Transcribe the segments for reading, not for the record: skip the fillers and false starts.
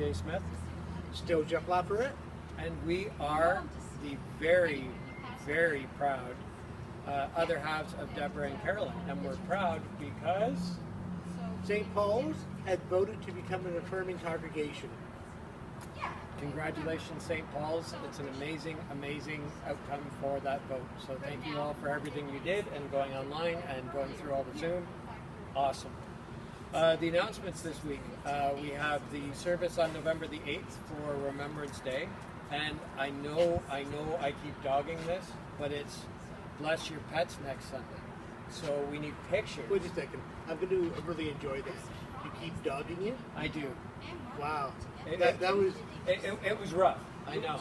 Jay Smith. Still Jeff Lafayette. And we are the very, very proud other halves of Deborah and Carolyn. And we're proud because St. Paul's had voted to become an affirming congregation. congratulations, St. Paul's. It's an amazing, amazing outcome for that vote. So thank you all for everything you did and going online and going through all the Zoom. Awesome. The announcements this week. We have the service on November the 8th for Remembrance Day. And I know I keep dogging this, but it's Bless Your Pets next Sunday. So we need pictures. Wait a second. I'm going to really enjoy this. You keep dogging it? I do. Wow. It was rough. I know.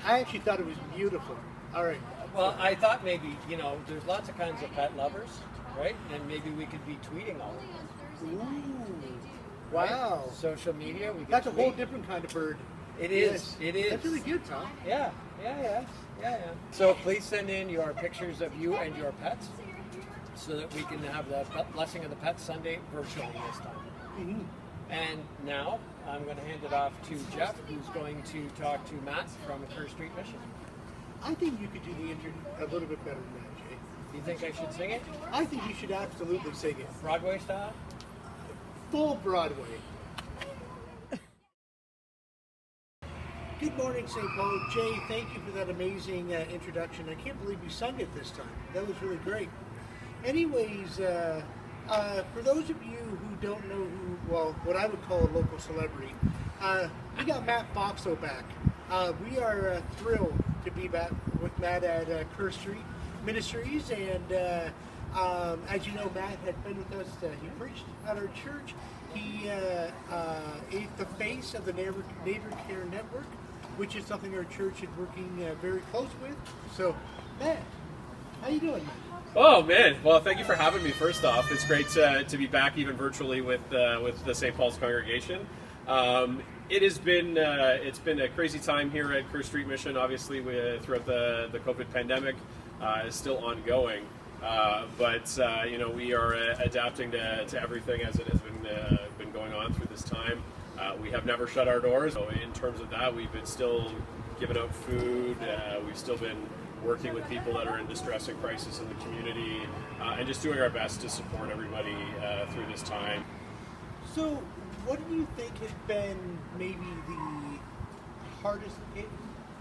I actually thought it was beautiful. All right. Well, I thought maybe, there's lots of kinds of pet lovers, right? And maybe we could be tweeting all of them. Ooh. Wow. Right? Social media. We That's a whole tweet. different kind of bird. It is. It is. That's really good, Tom. Yeah. So please send in your pictures of you and your pets so that we can have the Blessing of the Pets Sunday virtually this time. Mm-hmm. And now I'm going to hand it off to Jeff, who's going to talk to Matt from Kerr Street Mission. I think you could do the interview a little bit better than that, Jay. Do you think I should sing it? I think you should absolutely sing it. Broadway style? Full Broadway. Good morning, St. Paul. Jay, thank you for that amazing introduction. I can't believe you sung it this time. That was really great. Anyways, for those of you who don't know what I would call a local celebrity, we got Matt Boxall back. We are thrilled to be back with Matt at Kerr Street Ministries, and as you know, Matt had been with us. He preached at our church. He is the face of the Neighbor Care Network, which is something our church is working very close with. So, Matt, how you doing, man? Oh man! Well, thank you for having me. First off, it's great to be back even virtually with the St. Paul's congregation. It's been a crazy time here at Kerr Street Mission. Obviously, throughout the COVID pandemic, is still ongoing. But we are adapting to everything as it has been going on through this time. We have never shut our doors. So in terms of that, we've been still giving out food. We've still been working with people that are in distress and crisis in the community, and just doing our best to support everybody through this time. So, what do you think has been maybe the hardest hit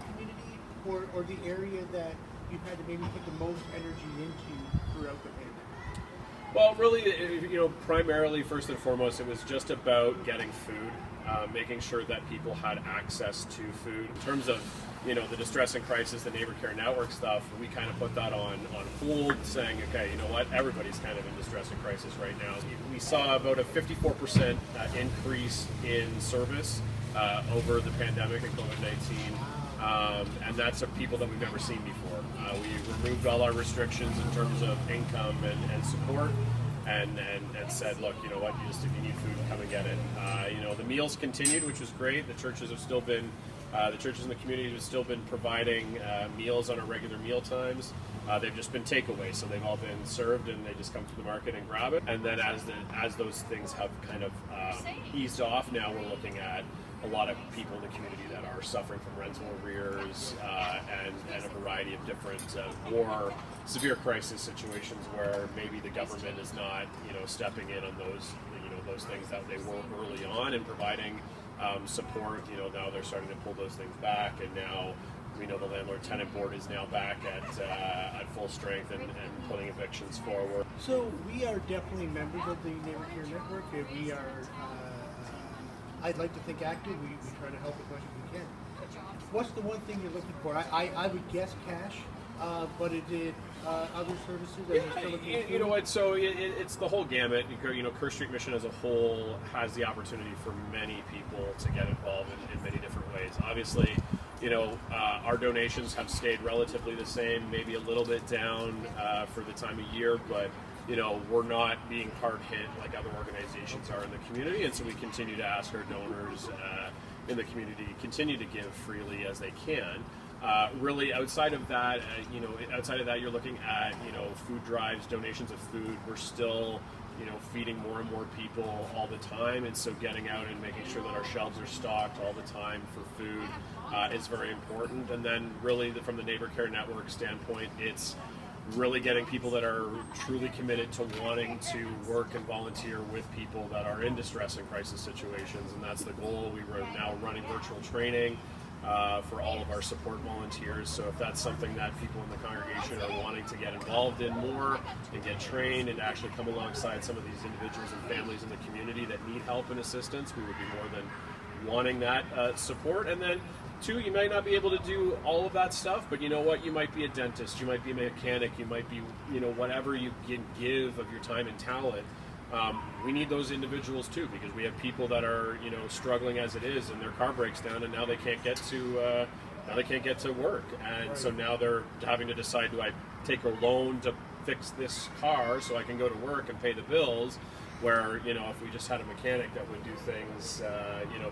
community, or the area that you've had to maybe put the most energy into throughout the pandemic? Well, really, primarily, first and foremost, it was just about getting food, making sure that people had access to food. In terms of, the distress and crisis, the Neighbor Care Network stuff, we kind of put that on hold, saying, okay, you know what, everybody's kind of in distress and crisis right now. We saw about a 54% increase in service over the pandemic and COVID-19. And that's of people that we've never seen before. We removed all our restrictions in terms of income and support, and said, look, you know what, if you need food, come and get it. The meals continued, which was great. The churches have still been, the churches in the community have still been providing meals on our regular meal times. They've just been takeaway, so they've all been served, and they just come to the market and grab it. And then as those things have kind of eased off, now we're looking at a lot of people in the community that are suffering from rental arrears and a variety of different more severe crisis situations where maybe the government is not stepping in on those things that they were early on and providing support. Now they're starting to pull those things back, and now we know the landlord-tenant board is now back at full strength and putting evictions forward. So we are definitely members of the Neighbor Care Network, and we are, I'd like to think, active. We try to help as much as we can. What's the one thing you're looking for? I would guess cash, but is it other services? Are you still looking for you know what? So it's the whole gamut. Kerr Street Mission as a whole has the opportunity for many people to get involved in many different ways. Obviously, our donations have stayed relatively the same, maybe a little bit down for the time of year, but we're not being hard hit like other organizations are in the community, and so we continue to ask our donors in the community to continue to give freely as they can. Really, outside of that, you're looking at food drives, donations of food. We're still feeding more and more people all the time, and so getting out and making sure that our shelves are stocked all the time for food is very important. And then really from the Neighbor Care Network standpoint, it's really getting people that are truly committed to wanting to work and volunteer with people that are in distress and crisis situations, and that's the goal. We are now running virtual training for all of our support volunteers. So if that's something that people in the congregation are wanting to get involved in more and get trained and actually come alongside some of these individuals and families in the community that need help and assistance, we would be more than wanting that support. And then two, you might not be able to do all of that stuff, but you know what? You might be a dentist, you might be a mechanic, you might be, whatever you can give of your time and talent. We need those individuals too, because we have people that are, struggling as it is, and their car breaks down, and now they can't get to work, and so now they're having to decide: do I take a loan to fix this car so I can go to work and pay the bills? Where if we just had a mechanic that would do things,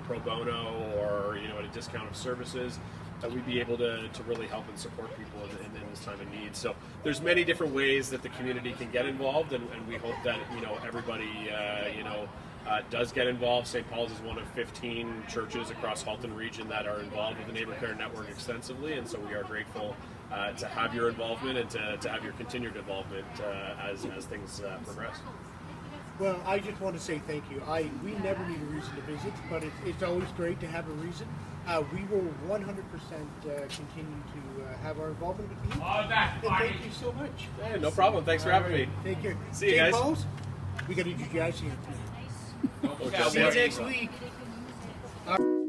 pro bono or at a discount of services, that we'd be able to really help and support people in this time of need. So there's many different ways that the community can get involved, and we hope that everybody does get involved. St. Paul's is one of 15 churches across Halton region that are involved with the Neighbor Care Network extensively, and so we are grateful to have your involvement and to have your continued involvement as things progress. Well, I just want to say thank you. We never need a reason to visit, but it's always great to have a reason. We will 100% continue to have our involvement with you. And thank you so much. Hey, no problem. Thanks for having me. Take care. See you St. guys. Paul's, we got to introduce you guys here. Okay. See you next week.